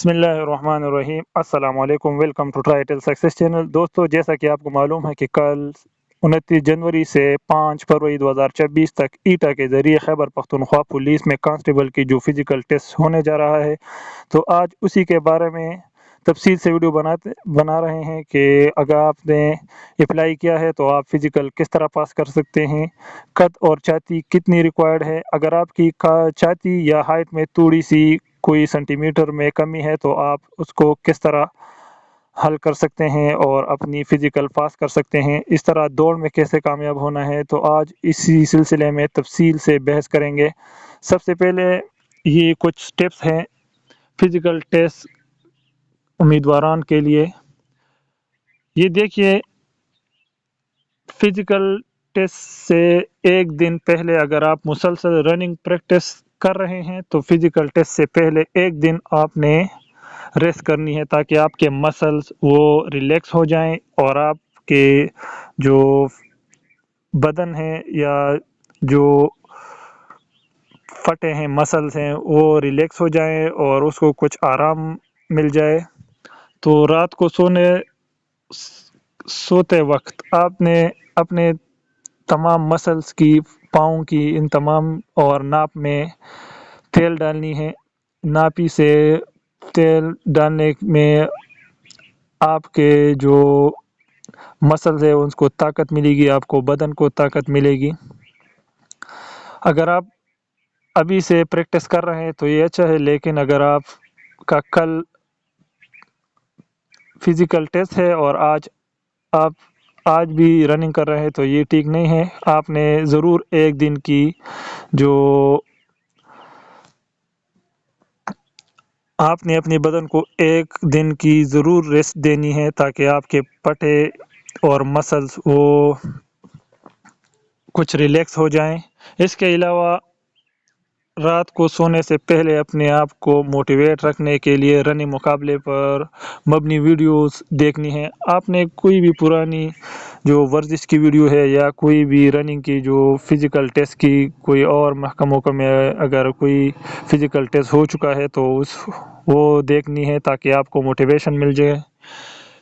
बिस्मिल्लाहिर्रहमानिर्रहीम। अस्सलाम वालेकुम। वेलकम टू ट्राइटल सक्सेस चैनल। दोस्तों, जैसा कि आपको मालूम है कि कल 29 जनवरी से 5 फरवरी 2026 तक ईटा के ज़रिए खैबर पख्तूनख्वा पुलिस में कांस्टेबल की जो फिज़िकल टेस्ट होने जा रहा है, तो आज उसी के बारे में तफसील से वीडियो बना रहे हैं कि अगर आपने अप्लाई किया है तो आप फिज़िकल किस तरह पास कर सकते हैं, कद और छाती कितनी रिक्वायर्ड है, अगर आपकी छाती या हाइट में थोड़ी सी कोई सेंटीमीटर में कमी है तो आप उसको किस तरह हल कर सकते हैं और अपनी फ़िज़िकल पास कर सकते हैं। इस तरह दौड़ में कैसे कामयाब होना है, तो आज इसी सिलसिले में तफसील से बहस करेंगे। सबसे पहले ये कुछ स्टेप्स हैं फ़िज़िकल टेस्ट उम्मीदवारान के लिए। ये देखिए, फ़िज़िकल टेस्ट से एक दिन पहले अगर आप मुसलसल रनिंग प्रैक्टिस कर रहे हैं तो फ़िज़िकल टेस्ट से पहले एक दिन आपने रेस्ट करनी है ताकि आपके मसल्स वो रिलैक्स हो जाएं और आपके जो बदन है या जो फटे हैं मसल्स हैं वो रिलैक्स हो जाएं और उसको कुछ आराम मिल जाए। तो रात को सोते वक्त आपने अपने तमाम मसल्स की, पाँव की, इन तमाम और नाप में तेल डालनी है। नापी से तेल डालने में आपके जो मसल्स है उसको ताकत मिलेगी, आपको बदन को ताकत मिलेगी। अगर आप अभी से प्रैक्टिस कर रहे हैं तो ये अच्छा है, लेकिन अगर आपका कल फिज़िकल टेस्ट है और आप आज भी रनिंग कर रहे हैं तो ये ठीक नहीं है। आपने ज़रूर एक दिन की जो आपने अपने बदन को एक दिन की ज़रूर रेस्ट देनी है ताकि आपके पटे और मसल्स वो कुछ रिलैक्स हो जाएं। इसके अलावा रात को सोने से पहले अपने आप को मोटिवेट रखने के लिए रनिंग मुकाबले पर मबनी वीडियोस देखनी है। आपने कोई भी पुरानी जो वर्जिश की वीडियो है या कोई भी रनिंग की जो फ़िज़िकल टेस्ट की कोई और महकमों में अगर कोई फ़िज़िकल टेस्ट हो चुका है तो वो देखनी है ताकि आपको मोटिवेशन मिल जाए।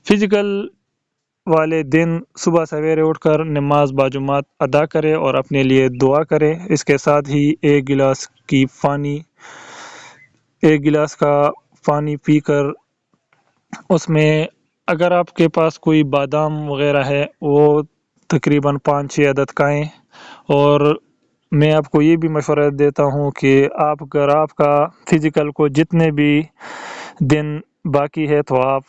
फ़िज़िकल वाले दिन सुबह सवेरे उठकर नमाज बाजुमात अदा करें और अपने लिए दुआ करें। इसके साथ ही एक गिलास का पानी पीकर उसमें अगर आपके पास कोई बादाम वगैरह है वो तकरीबन 5-6 अदद खाएं। और मैं आपको ये भी मशवरा देता हूँ कि अगर आपका फ़िज़िकल को जितने भी दिन बाकी है तो आप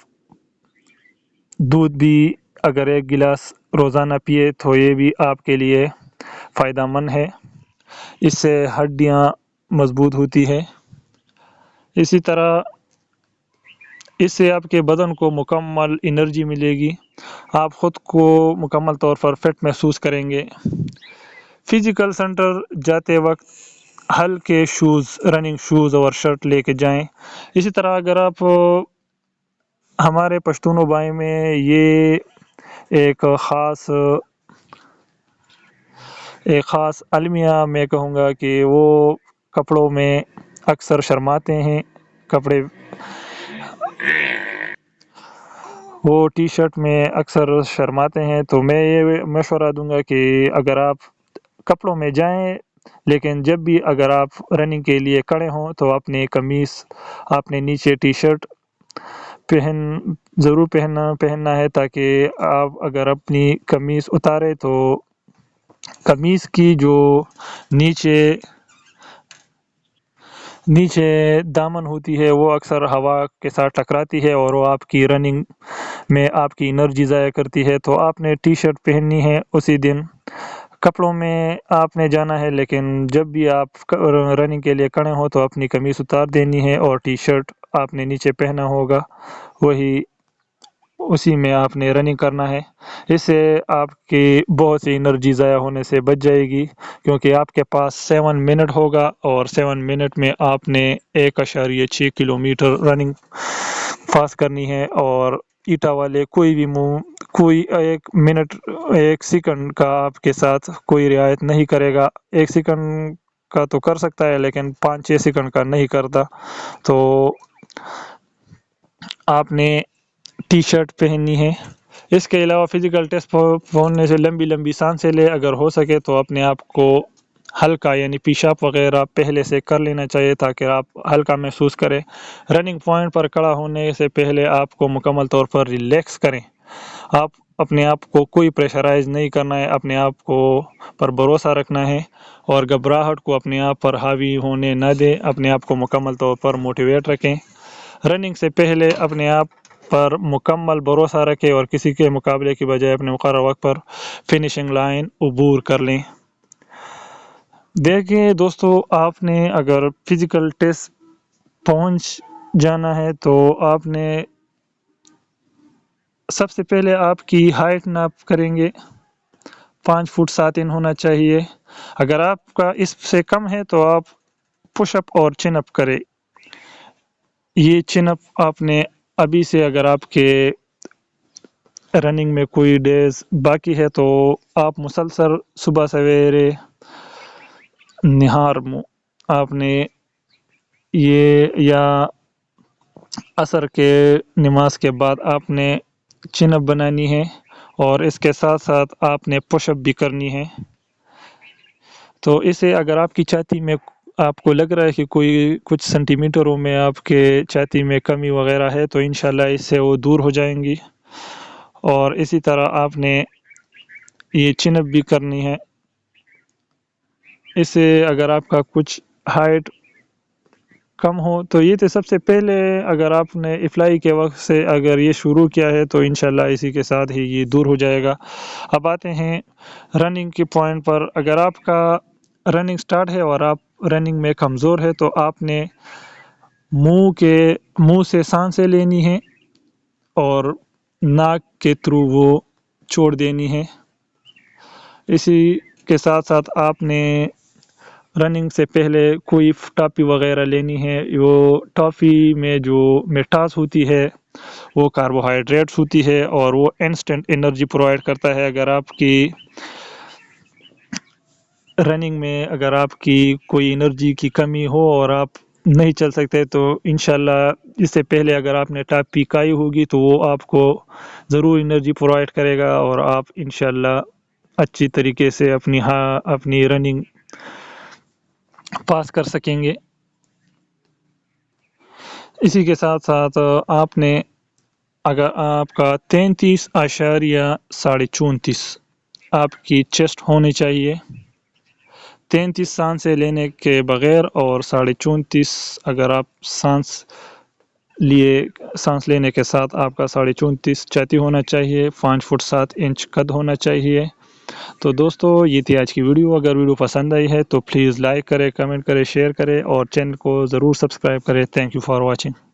दूध भी अगर 1 गिलास रोज़ाना पिए तो ये भी आपके लिए फ़ायदेमंद है। इससे हड्डियाँ मज़बूत होती है। इसी तरह इससे आपके बदन को मुकम्मल एनर्जी मिलेगी, आप ख़ुद को मुकम्मल तौर पर फिट महसूस करेंगे। फ़िज़िकल सेंटर जाते वक्त हल्के शूज़, रनिंग शूज़ और शर्ट लेके जाएं। इसी तरह अगर आप हमारे पश्तूनों भाई में ये एक ख़ास अलमिया मैं कहूँगा कि वो कपड़ों में अक्सर शर्माते हैं। वो टी शर्ट में अक्सर शर्माते हैं, तो मैं ये मशवरा दूंगा कि अगर आप कपड़ों में जाएं, लेकिन जब भी अगर आप रनिंग के लिए खड़े हों तो अपने कमीज़ आपने नीचे टी शर्ट ज़रूर पहनना है ताकि आप अगर अपनी कमीज़ उतारे तो कमीज़ की जो नीचे दामन होती है वो अक्सर हवा के साथ टकराती है और वो आपकी रनिंग में आपकी एनर्जी ज़ाया करती है। तो आपने टी शर्ट पहननी है उसी दिन, कपड़ों में आपने जाना है, लेकिन जब भी आप रनिंग के लिए खड़े हो तो अपनी कमीज़ उतार देनी है और टी शर्ट आपने नीचे पहना होगा, उसी में आपने रनिंग करना है। इससे आपकी बहुत सी एनर्जी ज़ाया होने से बच जाएगी, क्योंकि आपके पास 7 मिनट होगा और 7 मिनट में आपने 1.6 किलोमीटर रनिंग पास करनी है। और ईटा वाले कोई 1 सेकंड का आपके साथ कोई रियायत नहीं करेगा। 1 सेकंड का तो कर सकता है लेकिन 5-6 सेकंड का नहीं करता। तो آپ نے ٹی شرٹ پہننی ہے۔ اس کے علاوہ فزیکل ٹیسٹ پہنچنے سے لمبی سانسیں لے، اگر ہو سکے تو اپنے آپ کو ہلکا یعنی پیشاب وغیرہ پہلے سے کر لینا چاہیے تاکہ آپ ہلکا محسوس کریں۔ رننگ پوائنٹ پر کھڑا ہونے سے پہلے آپ کو مکمل طور پر ریلیکس کریں۔ آپ اپنے آپ کو کوئی پریشرائز نہیں کرنا ہے، اپنے آپ کو پر بھروسہ رکھنا ہے اور گھبراہٹ کو اپنے آپ پر حاوی ہونے نہ دیں۔ اپنے آپ کو مکمل طور پر موٹیویٹ رکھیں۔ رننگ سے پہلے اپنے آپ پر مکمل بھروسہ رکھیں اور کسی کے مقابلے کی بجائے اپنے مقررہ وقت پر فنیشنگ لائن عبور کر لیں۔ دیکھیں دوستو، آپ نے اگر فزیکل ٹیسٹ پہنچ جانا ہے تو آپ نے سب سے پہلے آپ کی ہائٹ ناپ کریں گے، 5 فٹ 7 انچ ہونا چاہیے۔ اگر آپ کا اس سے کم ہے تو آپ پش اپ اور چن اپ کریں۔ یہ چن اپ آپ نے ابھی سے، اگر آپ کے رننگ میں کوئی ڈیز باقی ہے تو آپ مسلسل صبح سویرے نہار آپ نے یہ یا عصر کے نماز کے بعد آپ نے چن اپ بنانی ہے اور اس کے ساتھ ساتھ آپ نے پش اپ بھی کرنی ہے۔ تو اسے اگر آپ کی چھاتی میں آپ کو لگ رہا ہے کہ کوئی کچھ سینٹی میٹروں میں آپ کے چھاتی میں کمی وغیرہ ہے تو انشاءاللہ اس سے وہ دور ہو جائیں گی۔ اور اسی طرح آپ نے یہ چن اپ بھی کرنی ہے۔ اسے اگر آپ کا کچھ ہائٹ کم ہو تو یہ تو سب سے پہلے اگر آپ نے افلائی کے وقت سے اگر یہ شروع کیا ہے تو انشاءاللہ اسی کے ساتھ ہی یہ دور ہو جائے گا۔ اب آتے ہیں رننگ کے پوائنٹ پر۔ اگر آپ کا رننگ سٹارٹ ہے اور آپ رننگ میں کمزور ہے تو آپ نے منہ سے سانسیں لینی ہے اور ناک کے تھرو وہ چھوڑ دینی ہے۔ اسی کے ساتھ ساتھ آپ نے رننگ سے پہلے کوئی ٹافی وغیرہ لینی ہے۔ وہ ٹافی میں جو مٹھاس ہوتی ہے وہ کاربوہائیڈریٹس ہوتی ہے اور وہ انسٹنٹ انرجی پرووائڈ کرتا ہے۔ اگر آپ کی رننگ میں اگر آپ کی کوئی انرجی کی کمی ہو اور آپ نہیں چل سکتے تو انشاءاللہ اس سے پہلے اگر آپ نے ٹافی کھائی ہوگی تو وہ آپ کو ضرور انرجی پرووائڈ کرے گا اور آپ انشاءاللہ اچھی طریقے سے اپنی رننگ پاس کر سکیں گے۔ اسی کے ساتھ ساتھ آپ نے اگر آپ کا 33.34 آپ کی چیسٹ ہونی چاہیے، 33 سانسیں لینے کے بغیر اور 34.5 اگر آپ سانس لینے کے ساتھ آپ کا 34.5 چھاتی ہونا چاہیے، 5 فٹ 7 انچ قد ہونا چاہیے۔ تو دوستو یہ تھی آج کی ویڈیو۔ اگر ویڈیو پسند آئی ہے تو پلیز لائک کریں، کمنٹ کریں، شیئر کریں اور چینل کو ضرور سبسکرائب کریں۔ Thank you for watching.